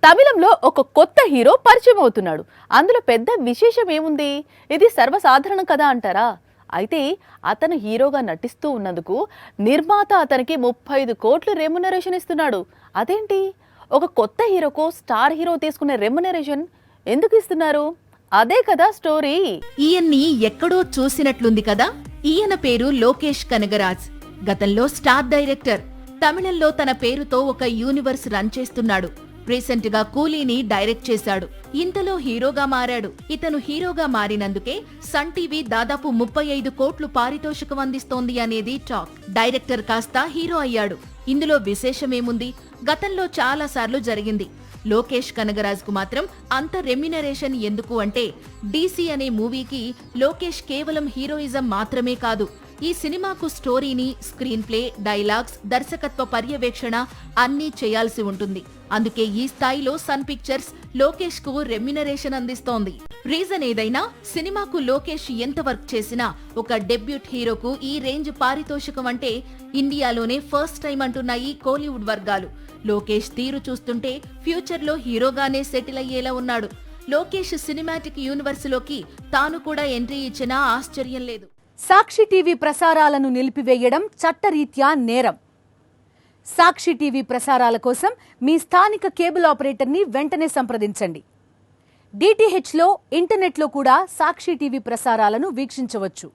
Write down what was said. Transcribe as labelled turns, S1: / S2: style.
S1: తమిళంలో ఒక కొత్త హీరో పరిచయం అవుతున్నాడు. అందులో పెద్ద విశేషం ఏముంది? ఇది సర్వసాధారణం కదా అంటారా? అయితే అతను హీరోగా నటిస్తూ ఉన్నందుకు నిర్మాత అతనికి 35 కోట్లు రెమ్యునరేషన్ ఇస్తున్నాడు. అదేంటి? ఒక కొత్త హీరోకు స్టార్ హీరో తీసుకునే రెమ్యునరేషన్ ఎందుకు ఇస్తున్నారు? అదే కదా స్టోరీ.
S2: ఈయన్ని ఎక్కడో చూసినట్లుంది కదా. ఈయన పేరు లోకేష్ కనగరాజ్. గతంలో స్టార్ డైరెక్టర్. తమిళంలో తన పేరుతో ఒక యూనివర్స్ రన్ చేస్తున్నాడు. రీసెంట్ గా కూలీని డైరెక్ట్ చేశాడు. ఇంతలో హీరోగా మారాడు. ఇతను హీరోగా మారినందుకే సన్ టీవీ దాదాపు 35 కోట్లు పారితోషికం అందిస్తోంది అనేది టాక్. డైరెక్టర్ కాస్త హీరో అయ్యాడు. ఇందులో విశేషమేముంది? గతంలో చాలా సార్లు జరిగింది. లోకేష్ కనగరాజ్ కు మాత్రం అంత రెమ్యునరేషన్ ఎందుకు అంటే, డీసీ అనే మూవీకి లోకేష్ కేవలం హీరోయిజం మాత్రమే కాదు, ఈ సినిమాకు స్టోరీని, స్క్రీన్ ప్లే, డైలాగ్స్, దర్శకత్వ పర్యవేక్షణ అన్నీ చేయాల్సి ఉంటుంది. అందుకే ఈ స్థాయిలో సన్ పిక్చర్స్ లోకేష్ కు రెమ్యునరేషన్ అందిస్తోంది. రీజన్ ఏదైనా, సినిమాకు లోకేష్ ఎంత వర్క్ చేసినా ఒక డెబ్యూట్ హీరోకు ఈ రేంజ్ పారితోషికం అంటే ఇండియాలోనే ఫస్ట్ టైం అంటున్నాయి కోలీవుడ్ వర్గాలు. లోకేష్ తీరు చూస్తుంటే ఫ్యూచర్ లో హీరోగానే సెటిల్ అయ్యేలా ఉన్నాడు. లోకేష్ సినిమాటిక్ యూనివర్స్లోకి తాను కూడా ఎంట్రీ ఇచ్చినా ఆశ్చర్యం లేదు.
S3: సాక్షి టీవీ ప్రసారాలను నిలిపివేయడం చట్టరీత్యా నేరం. సాక్షి టీవీ ప్రసారాల కోసం మీ స్థానిక కేబుల్ ఆపరేటర్ని వెంటనే సంప్రదించండి. డిటిహెచ్లో, ఇంటర్నెట్లో కూడా సాక్షి టీవీ ప్రసారాలను వీక్షించవచ్చు.